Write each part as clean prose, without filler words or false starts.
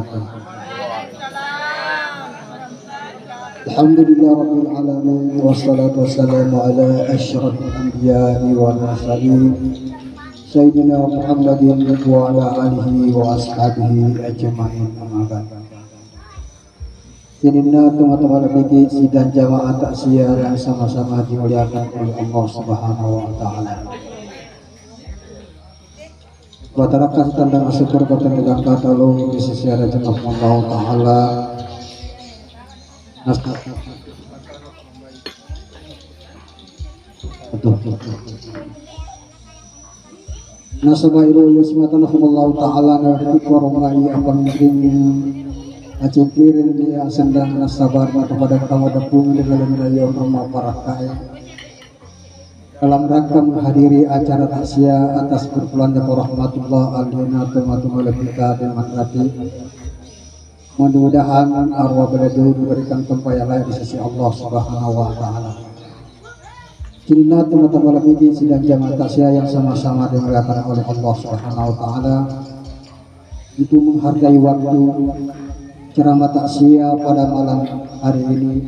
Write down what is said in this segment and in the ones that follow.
wabarakatuh. Alhamdulillah rabbil alamin wassalatu wassalamu ala asyrafil anbiya'i wal mursalin sayyidina Muhammadin wa ala alihi wa ashabihi ajma'in. Amma ba'd. Inna teman-teman lebih sidang jamaah taksiyah yang sama-sama dimuliakan oleh Allah Subhanahu wa taala. Wa tarakat tandang syukur kepada negara katalu di sisi Allah taala. Nasabairu yusmatanahumullahu ta'ala nafiq warumai akan acikirin dia sendang nasabar kepada kamu dapung dengan wilayah rumah parakai dalam rangka menghadiri acara takziah atas berpulangnya rahmatullah alina teman-teman kita dan makrati. Mudah-mudahan arwah beliau diberikan tempat yang layak di sisi Allah Subhanahu wa taala. Kirina teman-teman lebih sidang jamaah takziah yang sama-sama dimuliakan oleh Allah Subhanahu wa taala. Itu menghargai waktu ceramah takziah pada malam hari ini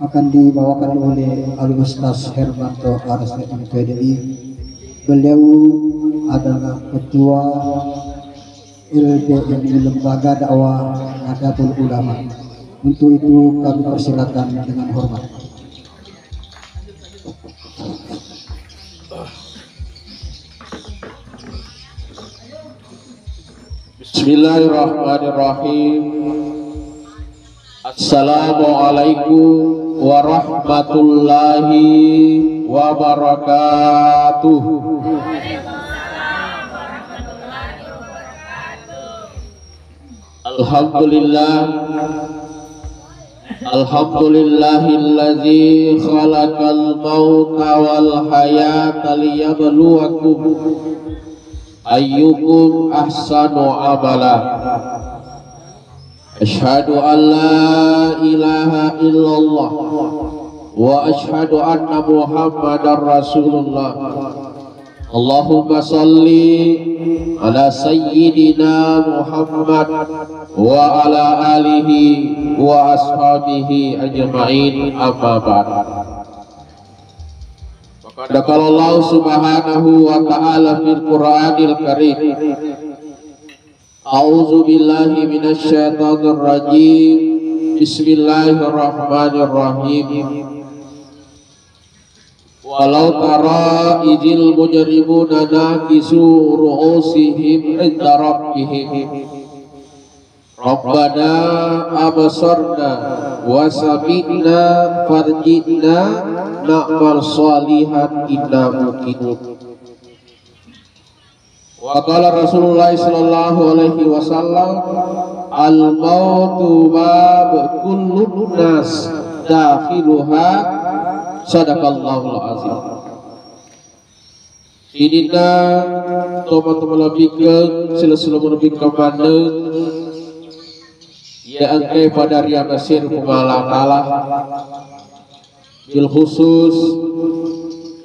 akan dibawakan oleh Al-Ustaz Hermanto RSM PDI. Beliau adalah ketua LDMI Lembaga Dakwah Nahdlatul Ulama. Untuk itu kami persilakan dengan hormat. Bismillahirrahmanirrahim. Assalamualaikum warahmatullahi wabarakatuh. Alhamdulillahilladzi khalaqal mauta wal hayata liyabluwakum ayyukum ahsanu amala. Asyhadu an la ilaha illallah wa asyhadu anna Muhammadar Rasulullah. Allahumma salli ala sayyidina Muhammad wa ala alihi wa ashabihi ajma'in. Amma ba'd. Qala Allah subhanahu wa ta'ala fil Qur'anil Karim. A'udzu billahi minasy syaithanir rajim. Bismillahirrahmanirrahim. Walau tara idil mujrimuna nakisu ru'usihim inda rabbihim Rabbana abasarna wa sami'na farji'na na'mal salihan inna muqinun. Wa qala Rasulullah sallallahu alaihi wasallam al mautu bab kullun nas dakhiluha. Sadaqallahul azim. Inina teman-teman lebih ke selalu lebih ke mana ya angkai pada Ria Nasir Pumalakala bil khusus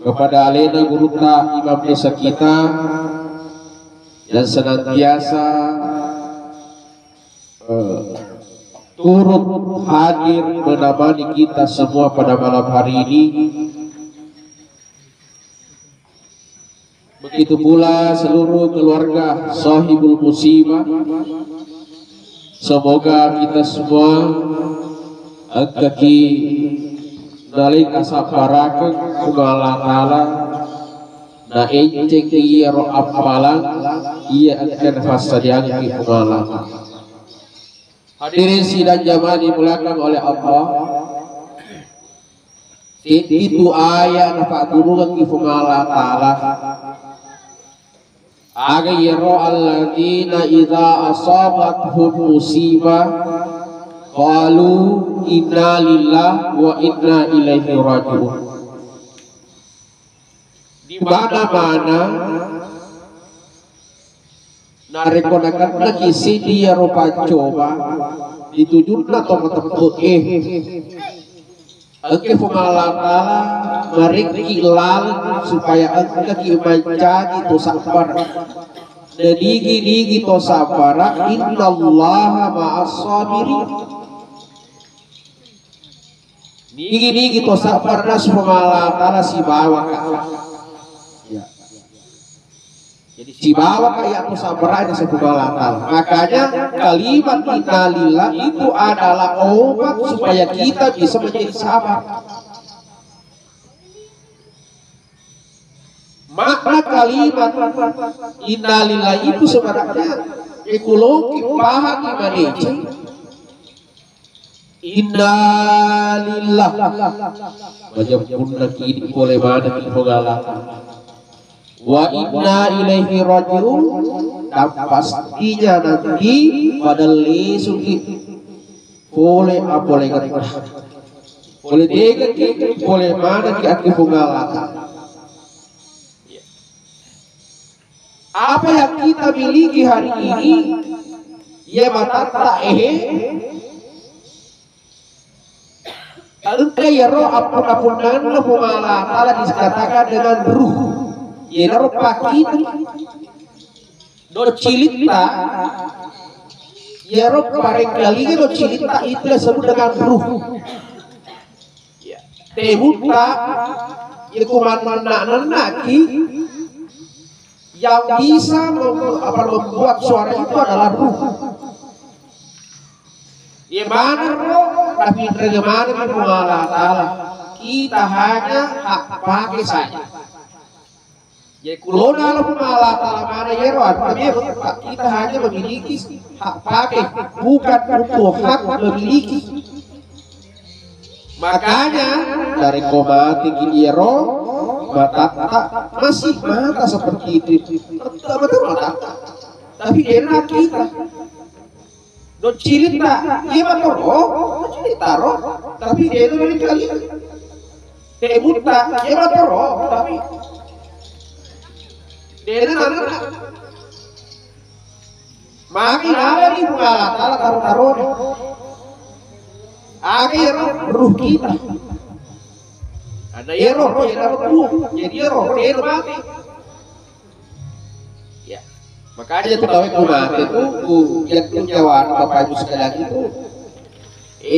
kepada alena guru ta imam desa kita dan senantiasa turut hadir menemani kita semua pada malam hari ini. Begitu pula seluruh keluarga sahibul musibah. Semoga kita semua kaki dalik asaparakeun kumalatala na enceng ieu ro apalan ieu akan fasadiang ki kumalatala. Hadirin sidang jamaah dimuliakan oleh Allah. Itu ayat nafak turunkan ki fungala ta'ala. Aga yaro alladzina idza asabathum musibah qalu inna lillahi wa inna ilaihi raji'un. Di mana-mana narekonakan lagi si dia rupa coba ditujuklah teman-teman Engke fumalata marik ilal supaya engke menjadi itu sabar Digi to sabara innallaha ma'as sabirin. Digi to sabara subhanahu ta'ala si bawa ya. Jadi si bawa kayak to sabara itu subhanahu ta'ala. Makanya kalimat innalillah itu adalah obat supaya kita bisa menjadi sabar. Makna kalimat innalillah itu sebenarnya ekologi paham Indonesia. Innalillah wajib pun lagi boleh mana dipogala wa inna ilaihi rajiun, dan pastinya nanti pada lesuki boleh apa lagi boleh deket boleh mana di akhir pogala. Apa yang kita miliki hari ini ya matata engkau ya roh apapun nana pemala ta'ala dikatakan dengan ruh ya roh pakit do cilita ya roh barangkali do cilita itu disebut dengan ruh temuta ya kuman-manan naki yang bisa membuat suara itu adalah ruh. Gimana roh? Tapi bagaimana Allah Ta'ala? Kita hanya hak pakai saja. Jadi kalau dalam Allah Ta'ala mana ya roh? Kita hanya memiliki hak pakai, bukan untuk hak memiliki. Makanya dari komati ya roh, mata masih mata seperti itu, mata tapi enak kita do cilita dia mata roh cilita roh tapi dia itu dari kali tebuta dia mata roh tapi dia itu anak makin ada di pengalat taruh akhir ruh kita ada roh ya roh jadi roh dia mati ya makanya itu tahu mati itu yang kejauhan Bapak Ibu sekalian itu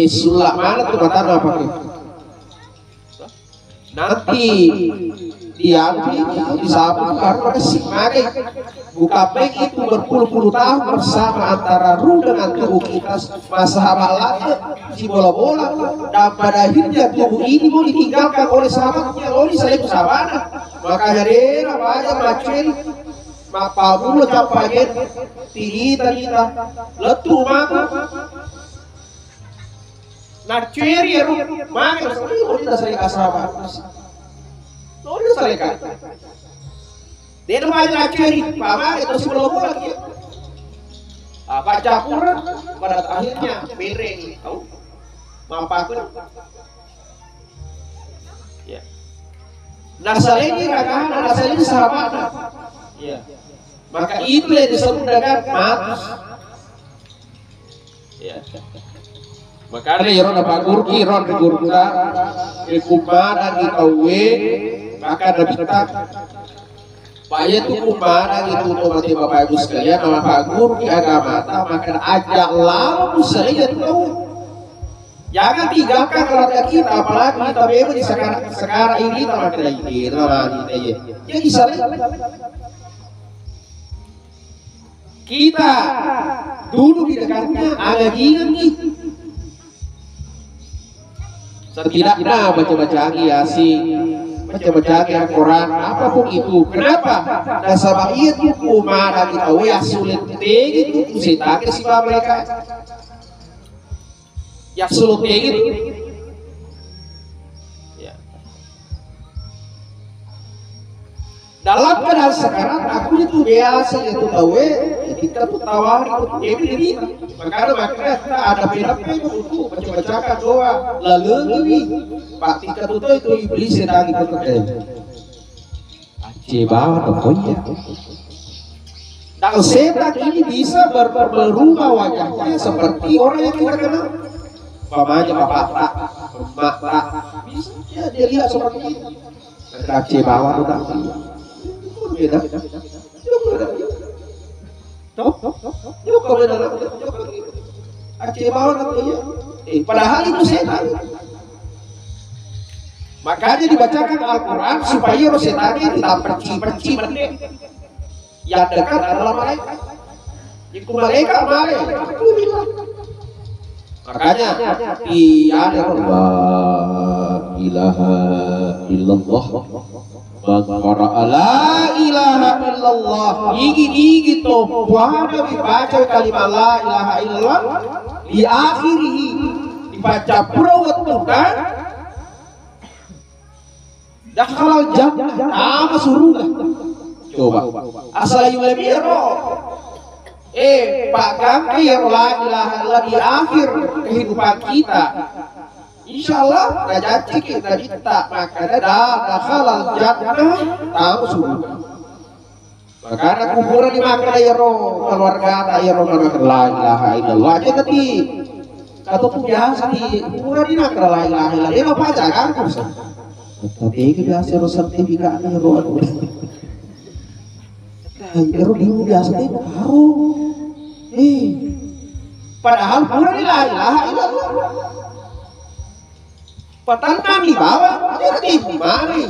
sulah mana tuh kata apa nanti diambil disapu karena simagai buka pek itu berpuluh-puluh tahun bersama antara ruh dengan tubuh kita masa malatnya si bola-bola dan pada akhirnya tubuh ini mau ditinggalkan oleh sahabatnya oleh saya sahabana makanya dia banyak macam mapa mulu campagen tinggi kita letu maka nak ceri ruh maka udah saya sahabat udah selesai. Dia namanya laceri, pama itu sebelum lagi. Baca Quran pada akhirnya bere tahu, mampakun. Ya. Nasalini rakahan, nasalini sahabat. Ya. Maka itu yang disebut dengan mati. Ya. Makanya ya ron apa gurki ron gurka, kumara di tawe. Maka ada kita Paya itu kumara itu mati Bapak Ibu sekalian nama Pak Guru di agama maka ajak lalu saya tahu jangan tinggalkan keluarga kita apalagi kita memang di sekarang ini sama kita ini ya bisa kita dulu di dekatnya ada gini setidaknya baca-baca Yasin baca-baca Al-Quran apapun itu kenapa? Nasabah itu kumara kita ya sulit gitu sita ke sifat mereka ya sulit gitu ya. Dalam keadaan sekarang aku itu biasa itu tahu kita tuh tawar ini makanya kita ada beda untuk baca-bacakan doa lalu Pak tingkat itu iblis yang lagi bekerja bawa tokonya dan setan ini bisa berubah wajahnya seperti orang yang kita kenal mamanya bapak emak tak bisa ya, dia lihat seperti itu bawah itu beda Toh? Yuk kau benar. Aceh bawah katanya. Padahal itu setan. Makanya dibacakan Al-Quran supaya setannya tidak perci mendek. Yang dekat adalah malaikat. Itu malaikat malaikat. Makanya ada la ilaha illallah. Qara'a la ilaha illallah. Gigi to pada dibaca kalimat la ilaha illallah di akhirih dibaca pura dakhalal jannah ama surga. Coba asal yulabiro Pak Kang yang la ilaha illallah di akhir kehidupan kita, insya Allah rajati kita makanya dakhalal jannah ama surga. Makanya kuburan dimakan ayro keluarga ayro makan la ilaha illallah aja tadi kata tuh biasa di kuburan dimakan la ilaha illallah dia apa aja kan tapi biasa ro sertifikat ro ro dulu biasa itu baru padahal kuburan la ilaha illallah petanda di bawah jadi mari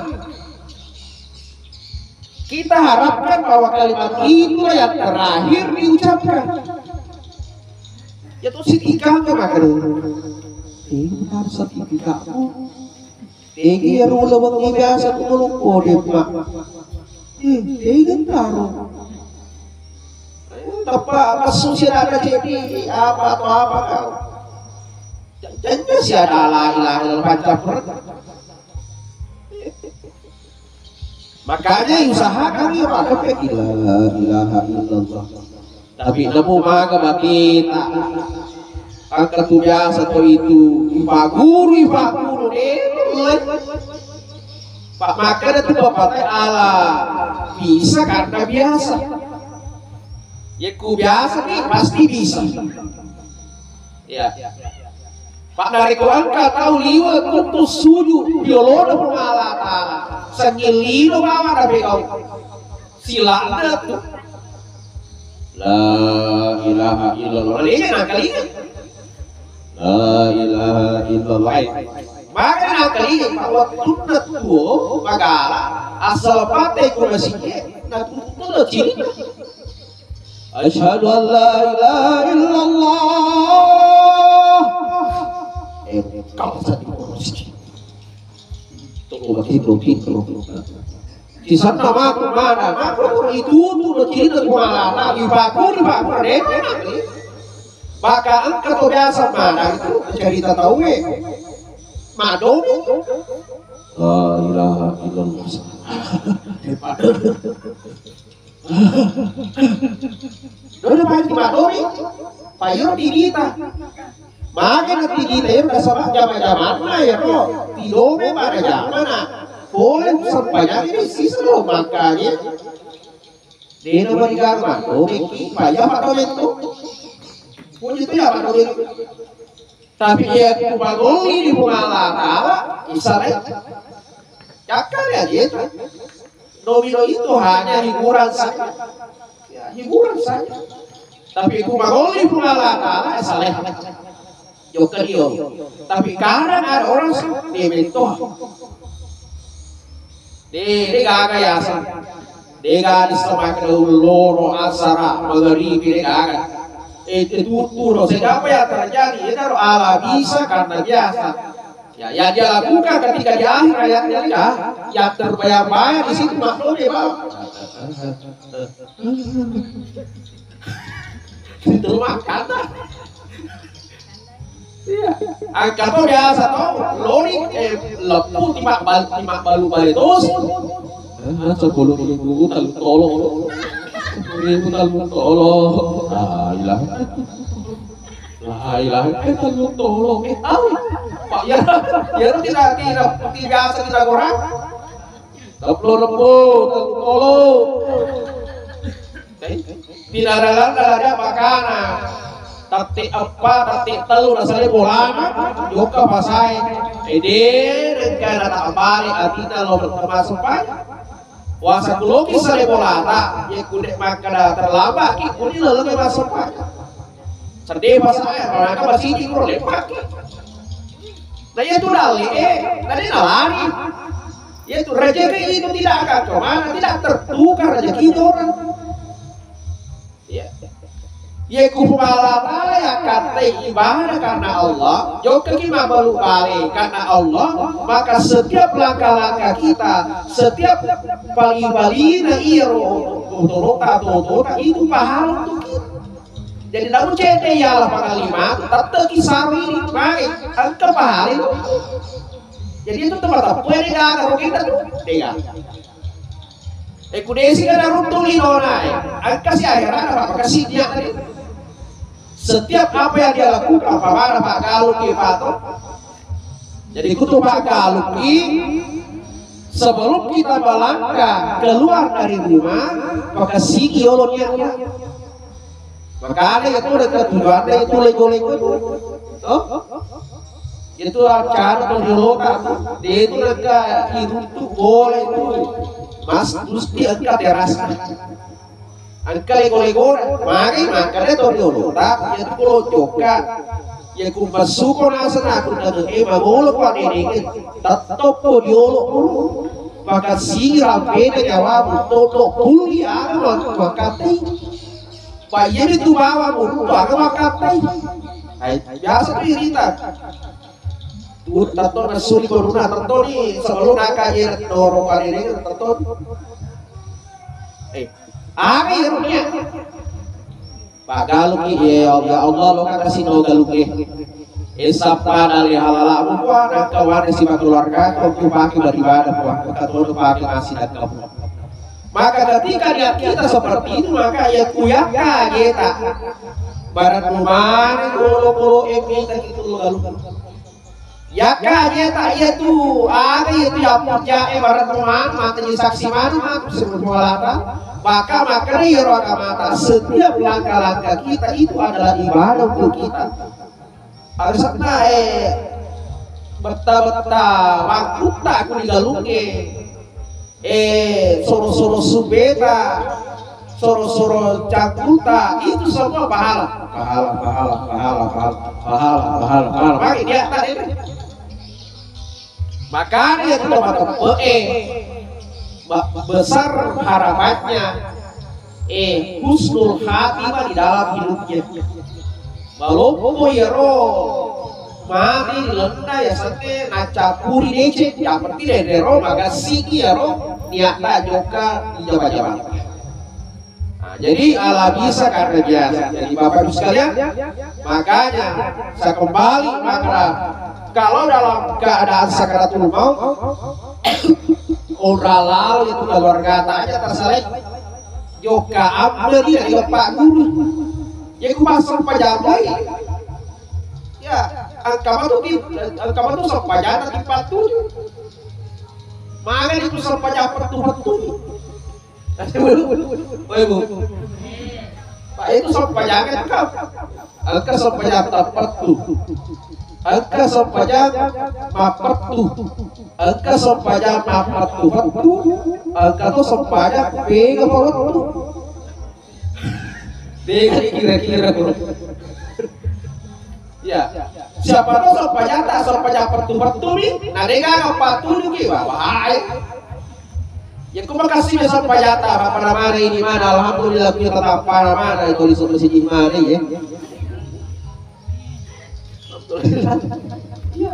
kita harapkan bahwa kalimat itu yang terakhir diucapkan. Ya tuh sertifikatnya makan. Harus sertifikatmu. Tinggi ya rula wangi biasa kumulung kode mak. Tinggi taruh. Apa susi ada jadi apa atau apa kau? Jangan sih ada la ilaha illallah pancapur. Makanya usahakan ya pada la ilaha illallah. Tapi nemu maga kita angkat tu biasa tu itu ipaguru Pak maka itu bapak teh ala bisa karena biasa. Ya ku biasa nih pasti bisa. Ya. Pak dari Quran kau tahu liwat putus suju biologi pengalatan. Sengilino bawa tapi kau silanda tuh la ilaha illallah ini nakal ingat la ilaha illallah maka nakal ingat bahwa tunat tuh magala asal pakai kurasinya nah tunat ciri asyhadu an la ilaha illallah kau satu kurasi begitu di sana aku mana aku itu tuh cerita kuala di baku deh maka angkat tuh biasa mana itu cerita tahu mado la ilaha illallah udah pakai di mado nih payung di kita maka nanti kita yang bersama zaman-zaman ya kok tidome pada zaman boleh sampai ini sisa loh makanya di nomor agama oke payah pak itu punya itu ya pak tapi ya kubagoli di bunga misalnya cakar ya gitu domino itu hanya hiburan saja ya hiburan saja tapi kubagoli di bunga salah Jokerio, tapi kadang ada orang dia mentoh, dia gak yasan, dia gak disemakan loro asara mengeribi dia gak, itu turun siapa yang terjadi itu ala bisa karena biasa, ya dia lakukan ketika di akhir ayatnya yang terbayang-bayang di situ makhluk dia bawa, itu makan. Angkat tuh biasa tau, lori lepu timak balu baledos. Sepuluh tolong. Tolong. Pak ya tidak biasa tidak orang. Lepu tolong. Tidak ada makanan. Tati telur asalnya bola juga pasai ide dengan tak balik artinya lo termasuk pak Wasa kulogi sa lebolata, ya kude makada terlambat, kuni lelaki masuk pak. Sedih pas saya, mereka masih di kurang lepak. Nah itu dali, tadi nalari. Yaitu rezeki itu tidak akan kemana, tidak tertukar rezeki itu orang. Ya kupala ya kata ibadah karena Allah, juga kita baru balik karena Allah, maka setiap langkah-langkah kita, setiap bali-bali na iro, tota itu pahala untuk kita. Jadi namun cete ya lah pangalimat, tetap kisah ini baik, angka pahala itu. Jadi itu tempat apa yang ada kita tuh, dia. Kudesi kan harus tulis nona, angka si akhirat apa kasih dia tadi. Setiap apa yang dia lakukan, apa Pak Galuki Pato. Jadi kutu Pak Galuki, sebelum kita melangkah keluar dari rumah, maka sigi olonnya. Maka ada itu dekat tujuannya itu lego-lego itu. Itu cara terjolota, dia itu dekat itu boleh itu, mas terus dia dekat terasnya. Angka lego-lego, makanya terjolota, dia itu kalau joka, ya kumpasuko nasa aku dan magolo pa ini, tetap terjolok dulu. Maka siram pede jawab, toto kuliah makati. Pak ini tuh bawa buku, bawa makati. Biasa irita. Tato nasuli corona, tato ni sebelum nakanya dorong pada ini, tato. Apa ya? Pak Galuki ya Allah lo kasih no Galuki. Isapa dari halala bukan kawan si keluarga kau pakai beribadah bukan kau pakai nasi dan kamu. Maka ketika dia kita seperti itu maka ya kuyaka kita. Barat rumah dulu kita gitu lalu. Ya kayaknya itu ada itu ya puja barat rumah mata saksi mana semua maka dia roga mata setiap langkah-langkah kita itu adalah ibadah untuk kita. Harusnya beta waktuta aku digaluke soro-soro subeta soro-soro cangkuta itu semua pahala bagi dia tadi makanya itu besar harapannya husnul khatimah di dalam hidupnya walaupun ya mati lenda ya sate nacapuri dece ya seperti dedero maka siki ya niatnya joka di jabat-jabat. Nah, jadi ala bisa karena biasa. Jadi Bapak Ibu sekalian, makanya saya kembali maka kalau dalam keadaan sakaratul maut orang lalu itu keluarga aja terselek joka ambil dia di Pak Guru. Ya ku pasang pajamai. Ya, angka itu sempajangan di patuh. Mana itu sempajangan petu-petu. Bu. Pak itu sempajangan kau. Angka sempajangan petu. Angka sempajangan mapetu. Angka sempajangan mapetu. Angka itu sempajangan pega petu. Dia kira-kira ya, siapa tahu sopa pertu nih, nah dia nggak patuh nih, wah, ya aku makasih ya sopa jata, apa nama ini mana, alhamdulillah punya tetap apa mana itu di masjid mana ya, alhamdulillah, ya,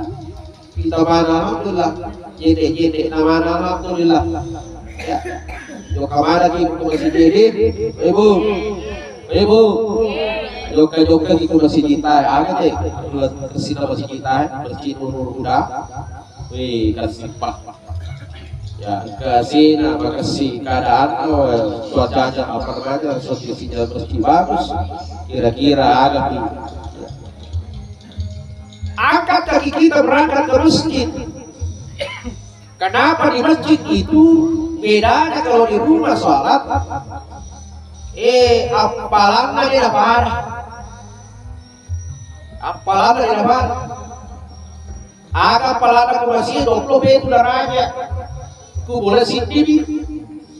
kita mana alhamdulillah, jede nama alhamdulillah, ya, jo kamar lagi untuk masjid ibu. Joka gitu masih kita, ada deh, kesini masih kita, masjid udah, wih kasih pak, ya kasih nama kasih keadaan, cuacanya apa namanya, sosialnya masjid bagus, kira-kira ada nih. Angkat kaki kita berangkat ke masjid. Kenapa di masjid itu bedanya kalau di rumah sholat? Apalan dia dapat. Apalan dia dapat. Aga apalan aku masih 20 itu darahnya. Ku boleh sini.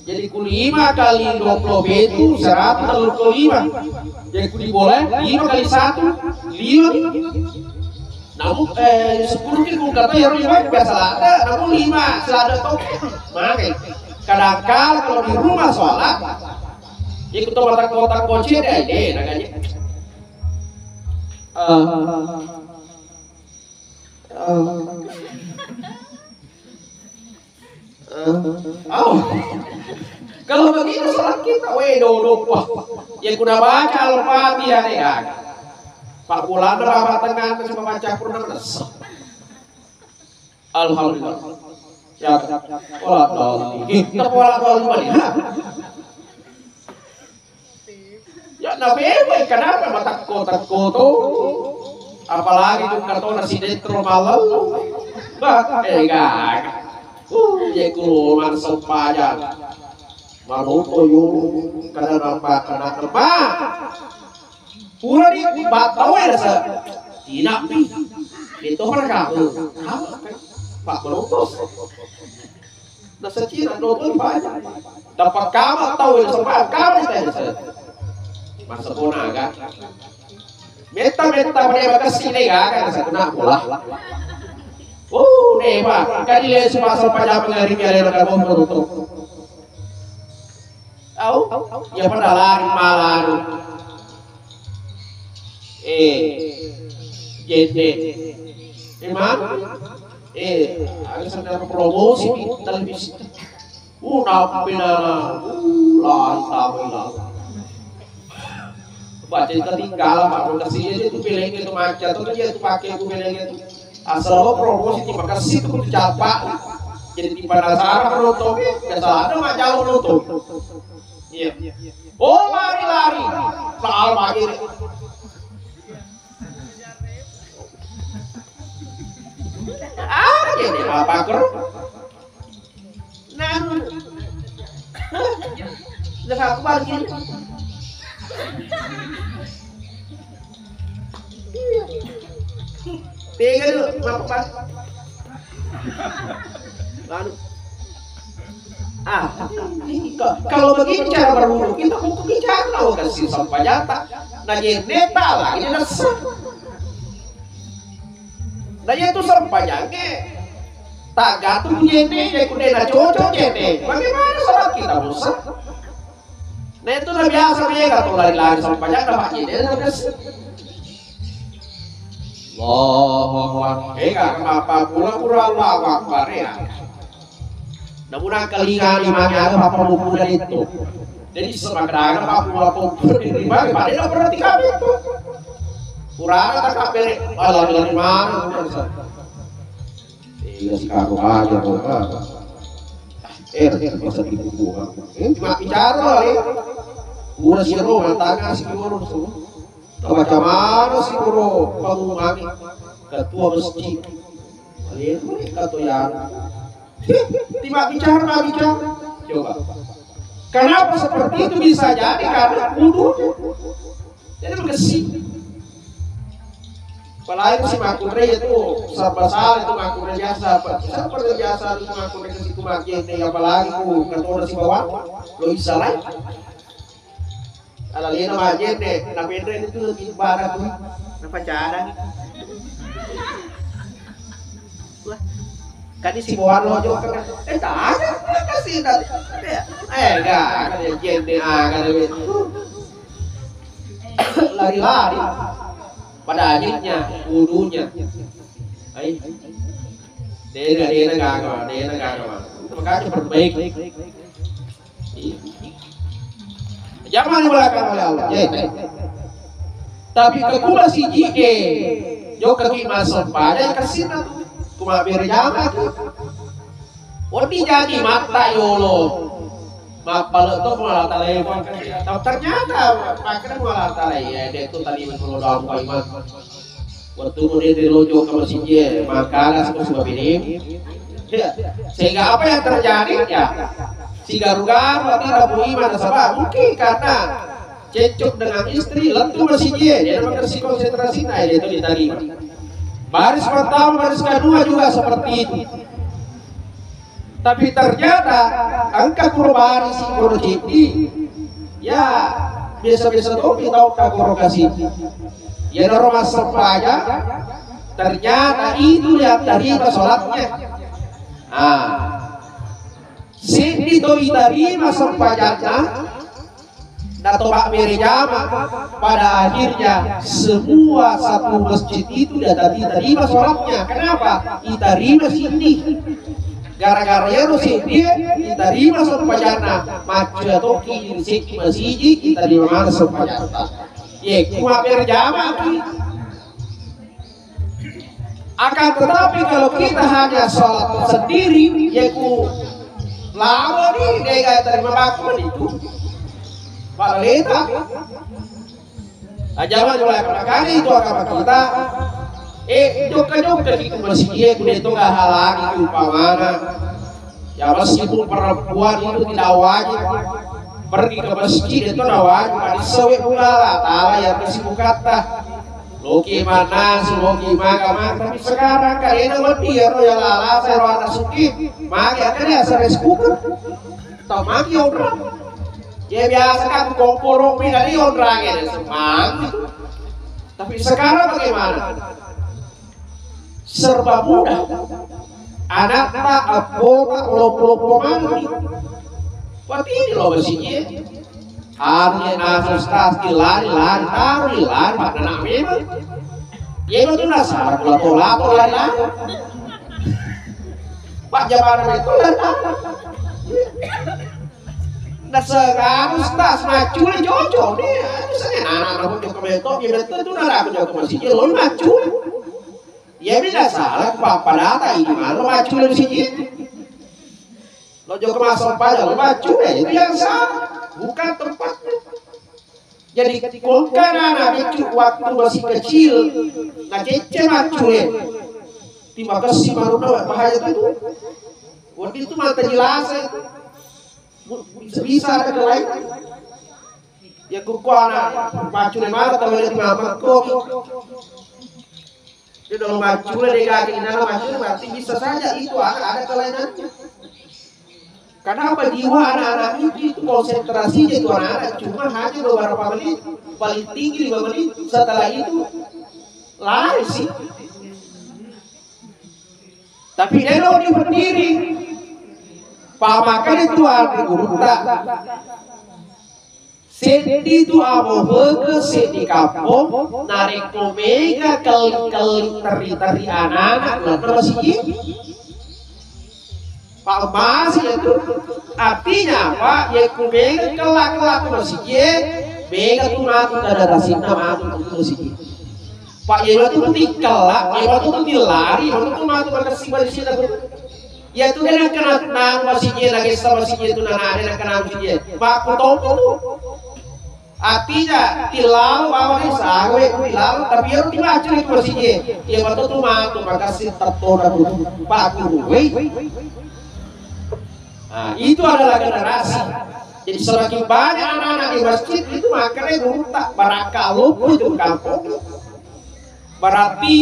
Jadi ku 5 kali 20 itu 125. Jadi ku boleh 5 kali 1 5. Namun 10 itu kata ya biasa ada, namun 5 selada toke. Makai. Kadang-kadang kalau di rumah sholat, ikut kotak-kotak kunci deh ini namanya. Kalau begitu sholat kita, lupa. Yang kuna baca Al-Fatihah deh kan. Pak Bulan berapa tengah sama baca Quran. Alhamdulillah. Ya, pola doli. Kita pola doli mana? Ya, nabi, kenapa mata kotak-kotak? Apalagi tuh kartu sinetron malam. Bah, enggak. Ya keluar sepanjang. Maluto yung karena pura di batau ya sa tidak pi itu mereka Pak Melutos nasa Cina nonton banyak dapat kamar tahu ya sempat kamar itu ya masa puna kan meta mereka kesini kan sa kena pula nih Pak kan dilihat semua pajak pengarim yang ada dalam Melutos tahu ya pada lari malam JD emang ada sedang promosi di televisi napinana lantawilah baca ketinggalan Pak kasih itu pilih itu macam tuh dia itu pakai itu pilih itu asal promosi terima kasih itu dicapak jadi di penasaran menonton biasa ada mah jauh menonton iya lari soal pagi jadi apa ker? Nah, dah aku balik. Pegang dulu, apa? Lalu, kalau begini cara berwudu kita butuh bicara kasih sampai jatah. Nah, jadi neta lah ini nasi. Nah itu sepanjangnya tak gatul jene, ya kuda cocok jene. Bagaimana sholat kita rusak? Nah itu udah biasa ya, gatul lari-lari sepanjang dapat jene. Allahu Akbar. Kenapa pura-pura Allahu Akbar ya? Namun kelingan imamnya ada apa buku dari itu. Jadi semakin apa pura-pura di bagaimana dia berarti kami itu. Kurang tak kabel, Allah dari mana? Iya sekarang aja kok. Masa dibuka. Cuma bicara ya. Udah si Ro matanya si Ro tuh. Macam mana si Ro pengumuman ketua masjid. Kalian mereka tuh yang tidak bicara. Coba. Kenapa seperti itu bisa jadi karena wudu. Jadi bersih. Apalagi si makure itu salah itu makure biasa, seperti biasa itu makure ke situ makin apalagi kantor si bawah lo bisa lah. Ada lihat nama aja deh, nama itu lebih parah tuh, nama cara. Kan si bawah lo juga kan, tak kasih tadi, enggak kan ya jende kan lari-lari. Pada akhirnya wudunya, dia nggak makanya perbaiki. Jangan belakang oleh Allah. Tapi kekula si jike, jo kaki masuk pada kasih tu, cuma berjamaah. Odi jadi mata yolo. Mapal itu malah telepon kan ternyata pakai malah telepon ya dia itu tadi menurut dalam kaiman waktu dia dilojo ke masjid makalah semua ini sehingga apa yang terjadi ya si garu-garu atau Abu Iman sebab mungkin karena cecok dengan istri lentu masjid dia mengerti konsentrasi nah itu diterima baris pertama baris kedua juga seperti itu. Tapi ternyata angka kurubari si kuro cipti ya biasa-biasa tuh kita kuro kasih ya norma sepaja ternyata itu lihat dari sholatnya. Sindi to diterima sempajanya atau Pak Merijama pada akhirnya semua satu masjid itu sudah diterima sholatnya. Kenapa? Diterima sindi gara-gara ya sindi diterima sempajana maju atau kiri siki masjid diterima mana sempajana ya Pak Merijama akan tetapi kalau kita hanya sholat sendiri ya lama nih dia terima bakman itu pada leta aja mah mulai kali itu agama kita joka gitu masih dia kuda itu nggak halangi umpamana ya meskipun perempuan itu tidak wajib pergi ke masjid itu tidak wajib di sewe pula lah taala yang masih kata lo gimana semua gimana tapi sekarang kalian ngerti ya lo yang lala saya lo anak suki maki akhirnya seres kuker atau maki orang ya biasa kan kompor dari orang ya semang tapi sekarang bagaimana serba mudah anak tak apa tak pulau mana berarti ini loh mesinnya hari nafas pasti lari tahu lari pada nak memang ya itu dasar lapo lari Pak Jabatan itu lari nah sekarang tas maju nih cocok nih misalnya anak-anak untuk kebetok ya betul itu nara aku jauh masih lo maju ya bisa salah apa data ini mana maju dari sini lo jauh kemasuk pada lo maju ya itu yang salah bukan tempatnya. Jadi kalau anak itu waktu masih kecil, nah kece macule, terima kasih baru bahaya itu. Waktu itu mata jelas, bisa ada lain. Ya kurkuana macule mana tahu dari mama kok. Dia kalau macule di kaki dalam macule berarti bisa saja itu ada kelainannya. Karena apa jiwa anak-anak itu konsentrasinya itu anak-anak cuma hanya beberapa menit paling tinggi 5 menit setelah itu lari sih. Tapi dia mau berdiri pamakan itu ada guru tak sendi itu abo ke sendi kampung narik komega kali teri anak-anak lalu masih Pak masih itu artinya apa? Ya kumega kelak masih mega tuh mati ada rasinnya mati masih. Pak ya itu kelak, ya itu lari, itu mati berkasih pada sini. Ya itu dia kena masih lagi sama masih itu nana ada kena masih. Pak kutopo artinya tilau awalnya sawe tilau tapi yang dibaca itu masih ya waktu itu mati berkasih tertolak Pak guru. Nah, itu adalah generasi. Jadi semakin banyak anak-anak di masjid itu makanya guru tak barakalu itu kampung. Berarti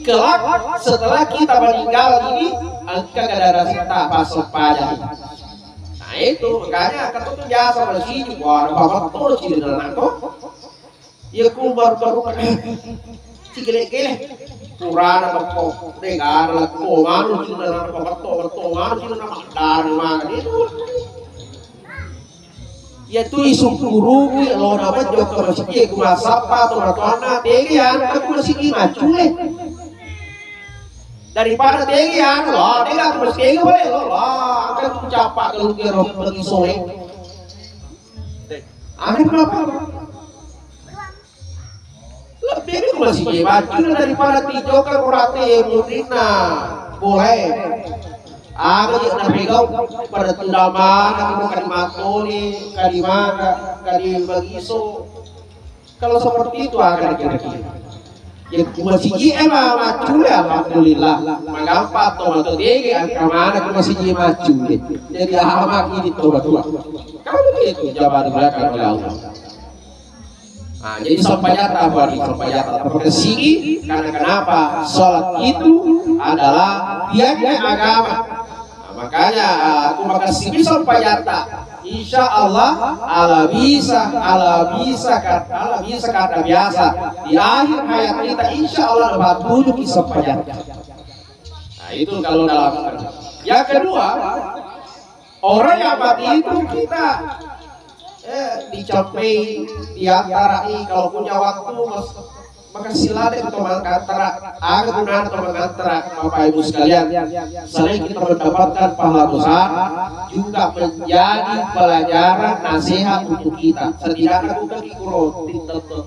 kelak setelah kita meninggal ini angka generasi tak masuk pada. Nah itu makanya kata tuh biasa bersih. Wah, bapak tuh ciri anak tuh. Ya baru cigele-gele. Kurang berkok dengar laku malu cina berkok malu cina dari mana itu ya itu isu guru lo nama joko masih gua sapa atau anak tegian aku masih maju daripada tegian lo dia aku masih boleh lo akan capak kalau kira pergi sore ada berapa lebih itu masih maju daripada tijo ke kurate mudina boleh ada yang nabigau pada tundaman aku kalimatoni kalimaka kalimagiso kalau seperti itu akan kira-kira ya masih emang maju ya alhamdulillah mengapa atau tinggi angka mana masih maju jadi amak ini tobat kalau begitu jawaban diberikan oleh Allah. Nah, jadi sompayata bagi sompayata terpesigi karena kenapa sholat itu adalah tiada agama. Nah, Makanya aku makasih bisa payata. Insya Allah ala bisa kata biasa di akhir hayat kita insya Allah dapat tujuh kisah payata. Nah itu kalau dalam. Yang kedua, orang yang mati itu kita dicapai di antara ini kalau punya waktu maka silakan untuk mengantara agar untuk mengantara Bapak Ibu sekalian selain kita mendapatkan pahala besar juga menjadi pelajaran nasihat untuk kita setidaknya bukan dikurotin tetap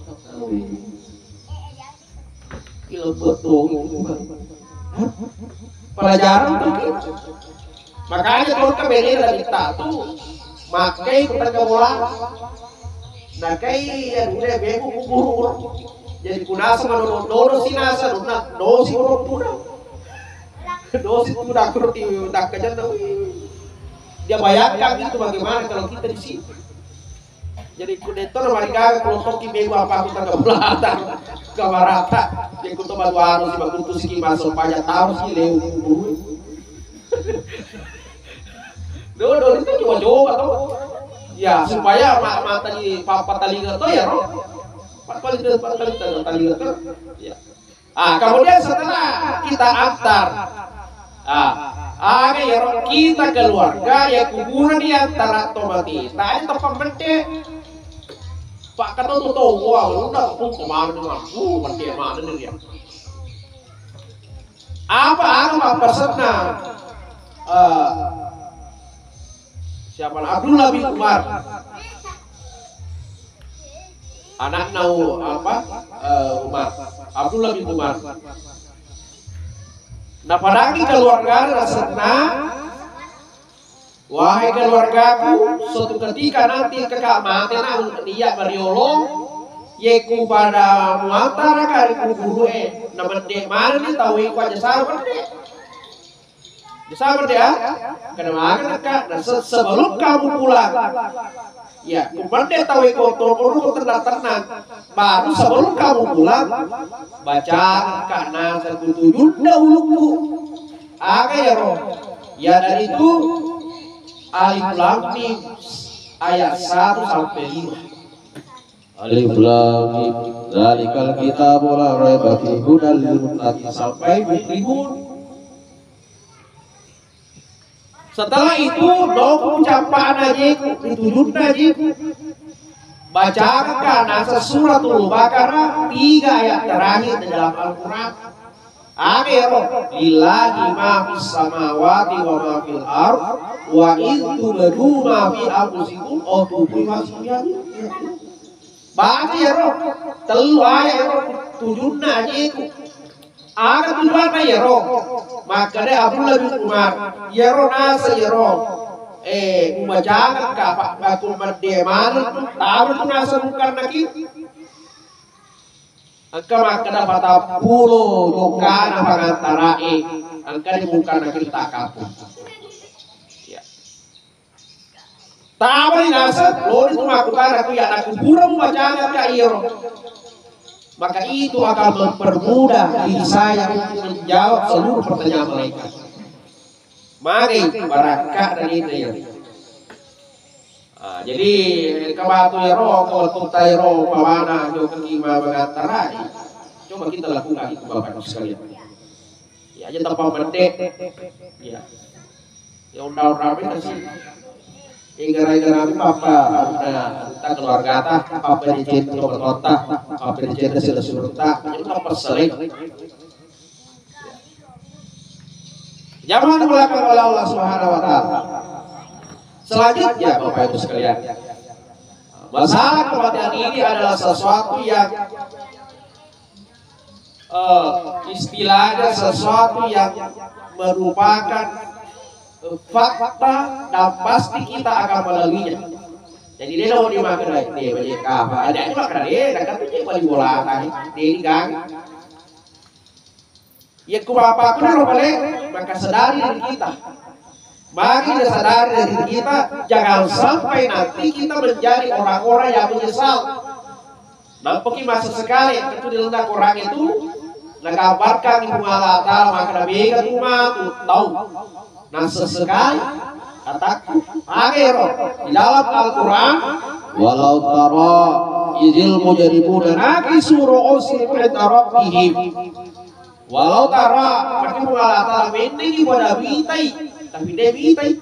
pelajaran untuk kita. Makanya kalau kembali dari tato makai kita kemulan nah kayak udah bego kubur jadi kunasa menurut sinasa dosi urut tuna dosi tuna kurti tak kejar dia bayangkan itu bagaimana kalau kita di sini jadi kudetor mereka kalau toki bego apa kita kemulan kamarata dia kutu batu harus si bagus tuh si masuk pajak tahu si leu kubur Dulu itu coba-coba tuh. Ya, supaya mata di papa talinga tuh ya, roh. Paling talinga tuh. Ya. Kemudian setelah kita antar ada ya roh kita keluarga ya kuburan di antara tomati. Tadi tempat mente. Pak kata tuh wah udah pun kemana mente mana nih ya. Apa persena siapa Abdullah bin Umar anak nau Umar Abdullah bin Umar nah padagi keluarga rasanya wahai keluargaku suatu ketika nanti kekak mati dia beriolong yeku pada muantara kari kuburu nama dek mana nih tahu iku aja sabar dek sabar dia, karena dan sebelum kamu pulang, ya, kumandai tahu kotor tenang, baru sebelum kamu pulang, baca karena setuju dahuluku, ya roh, ya dari itu Alif Lam Mim ayat 1 sampai 5. Alif Lam Mim, zalikal kitabu la raiba fihi hudal lil muttaqin sampai muflihun. Setelah itu doa ucapan aja ditujun aja bacakan suratul Baqarah 3 ayat terakhir di dalam Al-Quran. Akhirnya lillahi ma fis samawati wa ma fil ard wa in tubdu ma fi anfusikum aw tukhfuhu baca ya roh telu ayat tujun aja Aga tujuan ya roh, makanya Abdullah bin Umar, ya roh nasa ya roh, membacakan kapak batu berdiaman, tahu tu nasa bukan lagi. Angka maka dapat pulau bukan pengantara angka di bukan lagi tak kapur. Tahu ni nasa, lo itu melakukan aku ya aku burung membacakan ka iya roh. Maka itu akan mempermudah diri saya untuk menjawab seluruh pertanyaan mereka. Mari barakah dan itu ya. Jadi kebatu ya roh, kalau tutai roh, pawana, jauh lima mengantara. Coba kita lakukan itu Bapak Ibu sekalian. Ya aja tanpa mendek. Ya. Ya undang-undang kasih. Gara-gara apa kita keluarga apa dicet ke kota apa dicet ke surta itu apa seling jangan melakukan oleh Allah Subhanahu wa taala. Selanjutnya Bapak Ibu sekalian, masalah kematian ini adalah sesuatu yang istilahnya sesuatu yang merupakan fakta dan pasti kita akan melaluinya. Jadi dia mau dimakan dia balik apa? Ada yang makan dia, dekat tu dia balik bola tadi. Dia gang. Ya apa pun harus balik, maka sadari diri kita. Mari kita sadari diri kita, jangan sampai nanti kita menjadi orang-orang yang menyesal. Dan pergi masa sekali itu dilendak orang itu, nagabarkan ibu Allah Taala maka nabi kan rumah tahu. Nah sesekali kataku agero di dalam Al-Quran walau tara izil mujrimuna nakisu ru'usihim 'inda rabbihim walau tara maka mengalata ini pada bitai tapi dia bitai.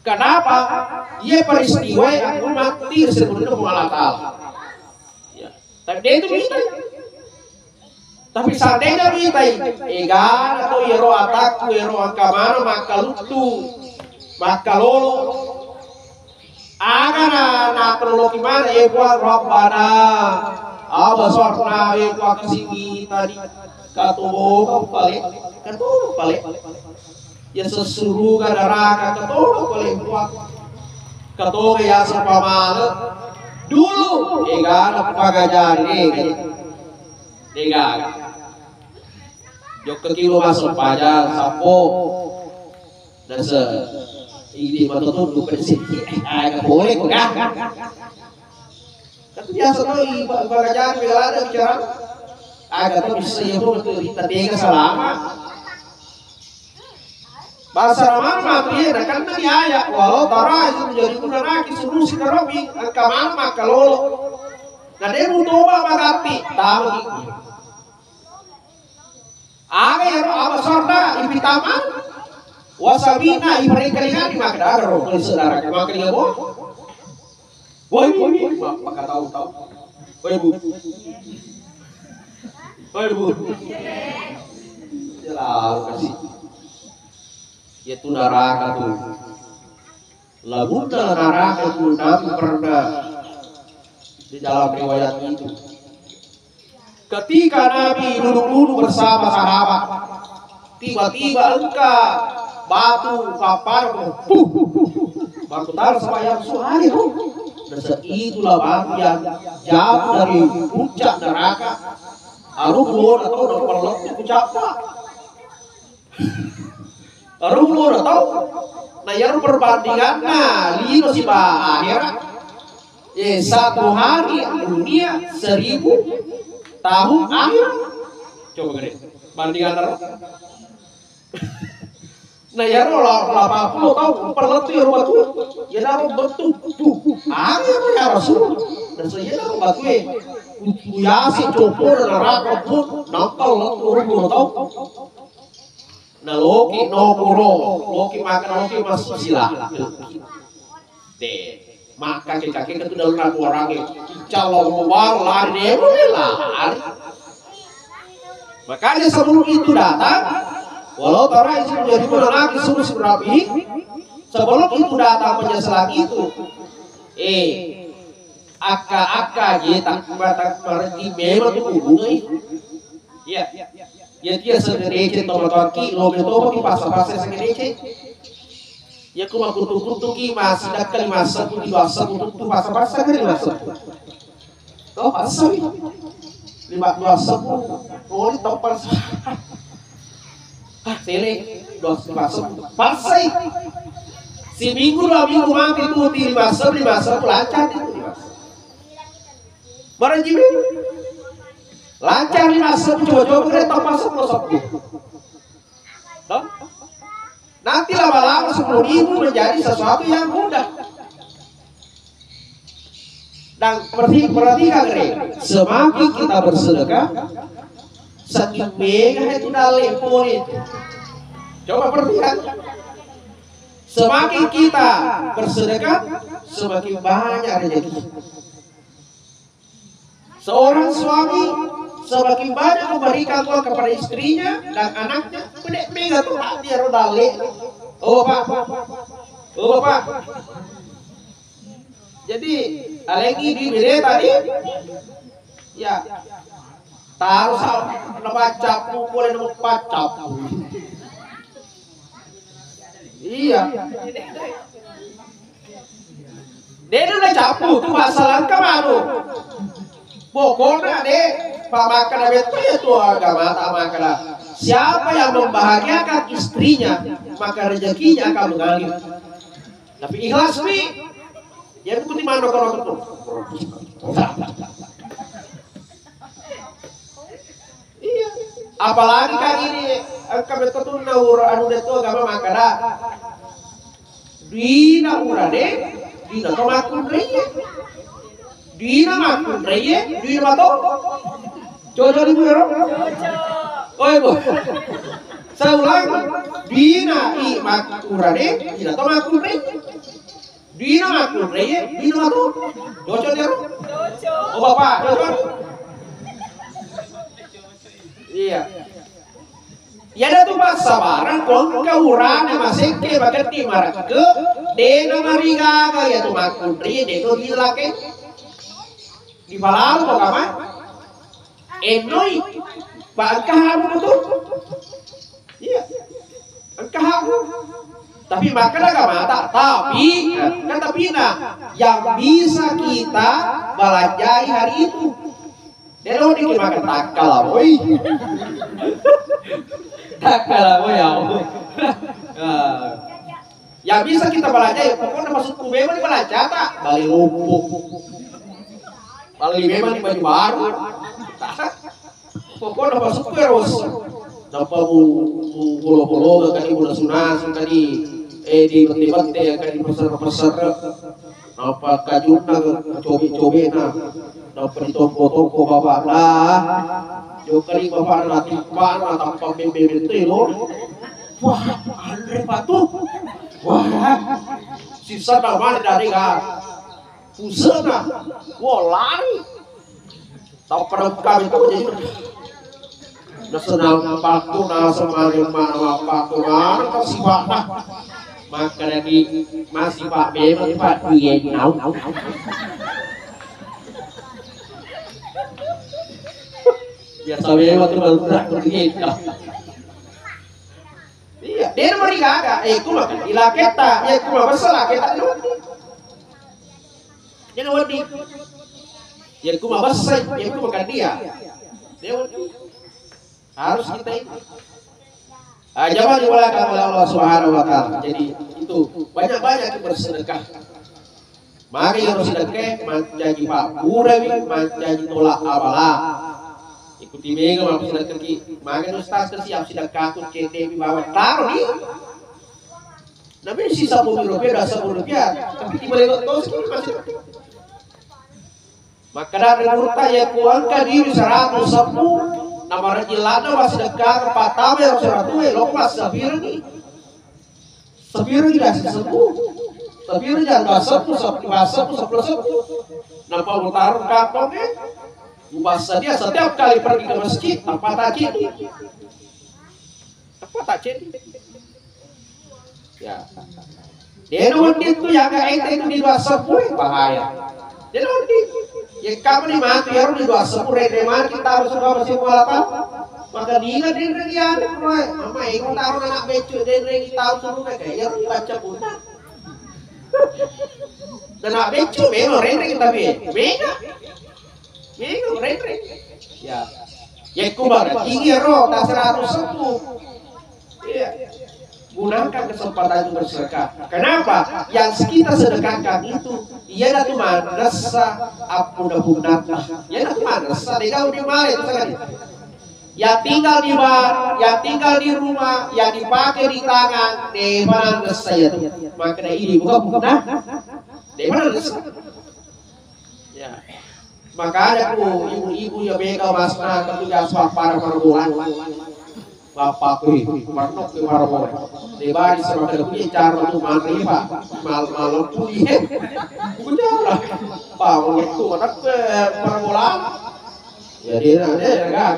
Kenapa? Ia peristiwa yang mati sebelum mengalata. Ya. Tapi dia itu bitai. Tapi seandainya bitai, egan atau yero ataku yero angkamana maka lutu maka lolo agana na perloki mana buat Rabbana abasarna buat kesini tadi katubo balik ya sesuruh neraka katubo balik buat katubo ya sepamana dulu egan pagajari egan jok ke kilo masuk pajak sapo dan ini betul bukan sih agak boleh kan kan biasa tuh bagaimana bila ada bicara agak tuh bisa ya betul kita tiga selama bahasa ramah tuh ya kan tadi ayat walau tara itu menjadi kunaraki suruh si karobi angkaman maka lolo nah dia butuh bagati tahu aga ya apa sorda ibitama wasabina mereka di Magdaro saudara maka dia boh woi maka tahu woi bu jelas kasih itu neraka tuh lagunya neraka tuh Nabi pernah di dalam riwayat itu ketika Nabi duduk bersama sahabat tiba-tiba engkau batu kapar batu tar supaya suhari dan itulah batu yang jauh dari puncak neraka arulur atau perlet puncak arulur atau nah yang perbandingan nah lino si akhirat satu hari dunia 1000 tahun akhirat coba gede bandingan nah ya roh 80 tahun perlet ya rumah tuh ya naruh bentuk akhir ya Rasul dan saya naruh batu ya si copor neraka pun nampal turun tahu nah loki no kuro loki makan loki masuk sila deh maka kaki itu dalam ragu orangnya calon membawa lari dia boleh lari makanya sebelum itu datang walau tara itu menjadi menanaki suruh surabi sebelum itu datang penyesalan itu aka tak pergi memang hubungi ya dia sendiri tomataki lo betul pasar sendiri ya kuma kutu ki masih dak kelima satu di bawah kutu pasar kelima satu toh pasar 5 oh ini topar sele 2 pasai si minggu 2 minggu mati itu di 5 lancar itu barang jibi lancar 5 coba-coba kereta pasok nanti lama-lama 10.000 menjadi sesuatu yang mudah dan perhatikan semakin kita bersedekah saking mega itu dalih poin. Coba perhatikan. Semakin kita bersedekah, semakin banyak rezeki. Seorang suami semakin banyak memberikan uang kepada istrinya dan anaknya, bedek mega tuh dia dalih. Oh pak. Jadi alengi di bede tadi, ya. Tahu sama baca boleh baca. Iya. Dia udah capu tuh masalah kemana? Pokoknya deh, pak makan itu ya tuh agama tak makan. Siapa yang membahagiakan istrinya, maka rezekinya akan mengalir. Tapi ikhlas nih, ya ikuti mana orang itu. Apalagi kan ini kami betul naura anu itu agama makada. Dina urane, dina to makun reye. Dina makun reye, dina mato. Coba di biro. Oh ibu. Saya ulang. Dina i makurane, dina to makun reye. Dina makun reye, dina mato. Coba dia. Oh bapak, coba. Iya. Ya ada tuh bahasa barang kong kaurana masih ke bakat timar ke dena marigaga ya tuh makun reye deno dilake di balau tuh kaman enoi bangkahamu betul iya bangkahamu tapi makan agak mata tapi kan tapi nah yang bisa kita balajai hari itu deno dikimakan takal lah boy takal lah boy ya yang bisa kita balajai pokoknya masuk kubema di balaja tak balik lumpuk balik memang di baju baru pokoknya masuk terus napa pulau-pulau kan ibu sunan tadi di bete-bete kan di pasar-pasar apa kajuna cobe-cobe na napa di toko-toko bapak lah jo kali bapak latih pan tanpa bebe lo wah Andre patuh wah sisa nama dari kan pusana wah lari tahu pada kami itu jadi nasenang paku nasemari mana paku mana kasih pak maka lagi masih pak B masih pak dia nyau biasa waktu bergerak begitu iya dia mereka ada makan ilaketa mah bersalah kita itu dia wadi mah besar makan dia harus kita itu jangan dimulakan oleh Allah Subhanahu wa taala. Jadi itu banyak-banyak bersedekah. Mari harus sedekah manjaji Pak Burawi, manjaji tolak abala. Ikuti mega mau sedekah ki. Maka ustaz siap sedekah ku cede bawa taruh di. Nabi sisa Rp10 dah Rp10, tapi dibalik terus masih. Maka dari murta ya kuangka diri 110 nama rejilana masih dekat patama yang 100 loklas sabir ni dah sesepuh sabir jangan sesepuh nampak bertaruh kantongnya bahasa dia setiap kali pergi ke masjid tanpa tajin ya dia nundit tuh yang kayak itu di 210 bahaya dia nundit ya kamu di mati harus di 210 remar kita harus sudah masih mualatan maka dia yang mama ikut tahu anak becu dia tahu suruh kayak ya baca buta dan anak becu memang rene tapi mega rene ya kubar tinggi roh tak 110 iya gunakan kesempatan itu bersedekah. Kenapa? Yang kita sedekahkan itu ia datu madrasah apunah-punah. Ia datu madrasah dia di mana itu sekali. Yang tinggal di bar, yang tinggal di rumah, yang dipakai di tangan, di madrasah itu. Makanya ini bukan punah. Di madrasah. Ya. Makanya ibu-ibu yang bega masna ketugas para bulan. Bapak kui, warnok kui warboy. Deba di sebelah kui cara tu mantri pak, malam kui. Udah, pak itu anak perbolaan. Ya dia kan.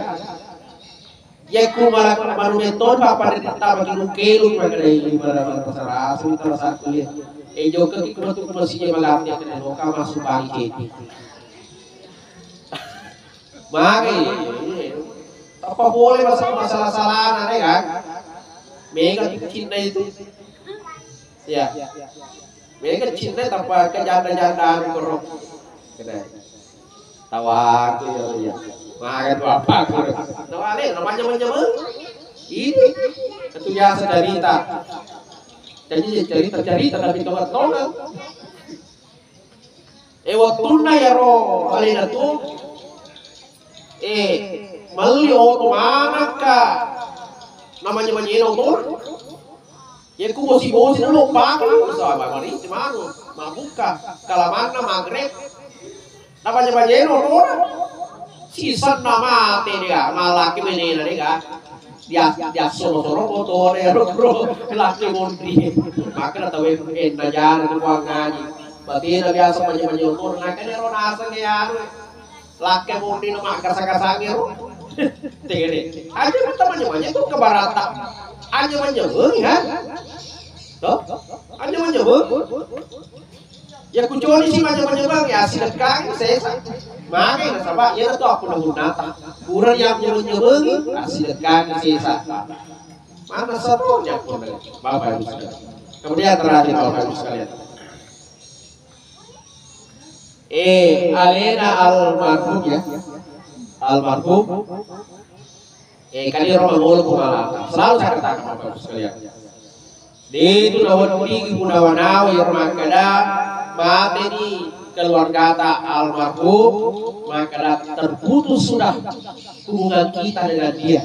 Ya ku malah baru meton bapak dia tak bagi lukelu mereka ini pada pasar asli terus satu ya. Joka kita tu masih malam dia kena loka masuk balik ini. Mari. Apa boleh masalah-masalah aneh kan? Mega cinta itu, ya. Mega cinta tanpa kejanda-jandaan kerok, kena. Tawar tu ya. Makan tu apa? Tawar namanya ini. Itu biasa cerita. Jadi cerita tapi kau tahu kan? Waktu na ya roh, alina tu. Mali oto mana ka namanya menyenong tuh. Ya ku bosi-bosi na lupa ko sa mari si mano mabuka kalamana magret namanya bajero ko sisan na mate dia malaki menena dia solo ko to ro laki mondri maka na tawe na jana ko ngaji pati na biasa banyak ko na kanero nasa niya laki mondri na makasa-kasangir tere aja teman-temannya tuh ke barata aja menyeung ya toh aja menyeung ya kucuri sih menyeung ya sedekah saya makai na sabak ya tuh aku nunata kurang yang menyeung sedekah sisa mana satunya pun Bapak Ibu sekalian kemudian terakhir Bapak Ibu sekalian alena almarhum ya almarhum kali orang mengulur kumaha selalu saya katakan Bapak Ibu sekalian di itu lawan tinggi gunawan yang makada mati di keluarga almarhum maka terputus sudah hubungan kita dengan dia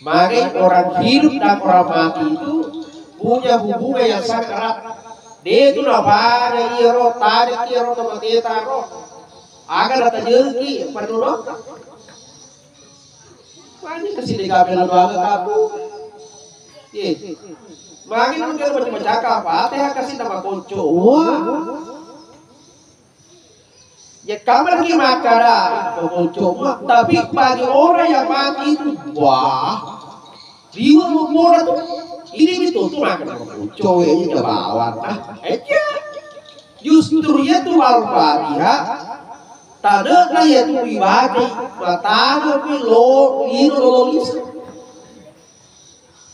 maka orang hidup dan orang mati itu punya hubungan yang sangat erat dia itu apa ada iro tadi iro temati taro agar datang jengki perlu dong banyak kesini kabel banget aku makin mungkin macam cakap apa teh kasih nama konco wah ya kamu lagi makara konco tapi bagi orang yang mati itu wah dia mau tuh ini tuh makan konco ini kebawan aja justru ya tuh al-fatihah tada lah ya tuh ibadi mata lo lolis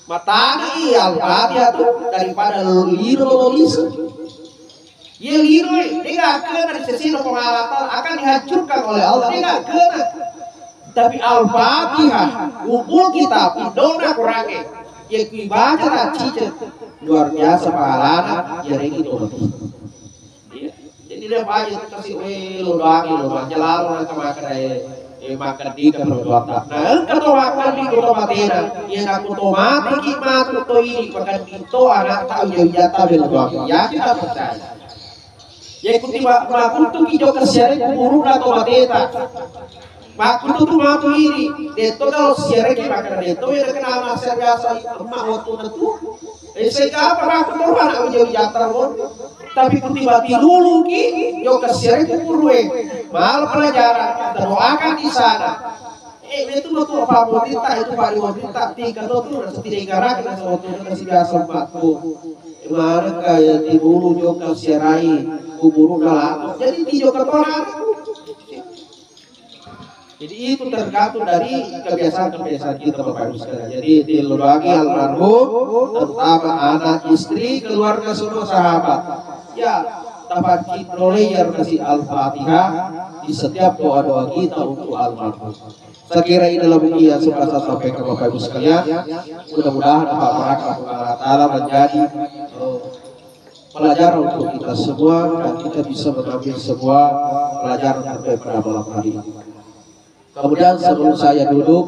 mata al-fatihah tuh daripada lolis ya liro dia nggak kena dari sisi pengalatan akan dihancurkan oleh Allah dia nggak kena tapi al-fatihah kumpul kita pindona kurangnya ya ibadah cice luar biasa pahalana jadi itu jadi dia banyak kasih lo doang lo jalan makan makan di keberdoa nah kalau makan di kota matena yang aku tomati kimat kuto ini makan itu anak tahu yang jatah berdoa ya kita percaya ya ikuti makun tuh hijau kersiare burung atau mateta makun tuh matu ini deto kalau siare kita makan deto yang kenal masyarakat biasa emak waktu itu saya apa aku tuh anak hijau jatah tapi kutibati dulu ki yo kasih kurwe mal pelajaran doakan di sana itu betul apa wanita itu baru wanita tiga tuh setidak gara kita waktu kasih biasa empatku mana kayak di bulu yo kasih rai kuburu kalah jadi di yo ketoran jadi itu tergantung dari kebiasaan kita Bapak Ibu sekalian. Jadi dilebagi almarhum, terutama anak, istri, keluarga, semua sahabat. Ya, dapat kita kasih al-fatihah di setiap doa-doa kita untuk almarhum. Saya kira ini adalah yang suka saya sampaikan Bapak Ibu sekalian. Mudah-mudahan Pak Barakah Ta'ala menjadi pelajaran untuk kita semua dan kita bisa mengambil sebuah pelajaran terbaik pada malam hari ini. Kemudian sebelum saya duduk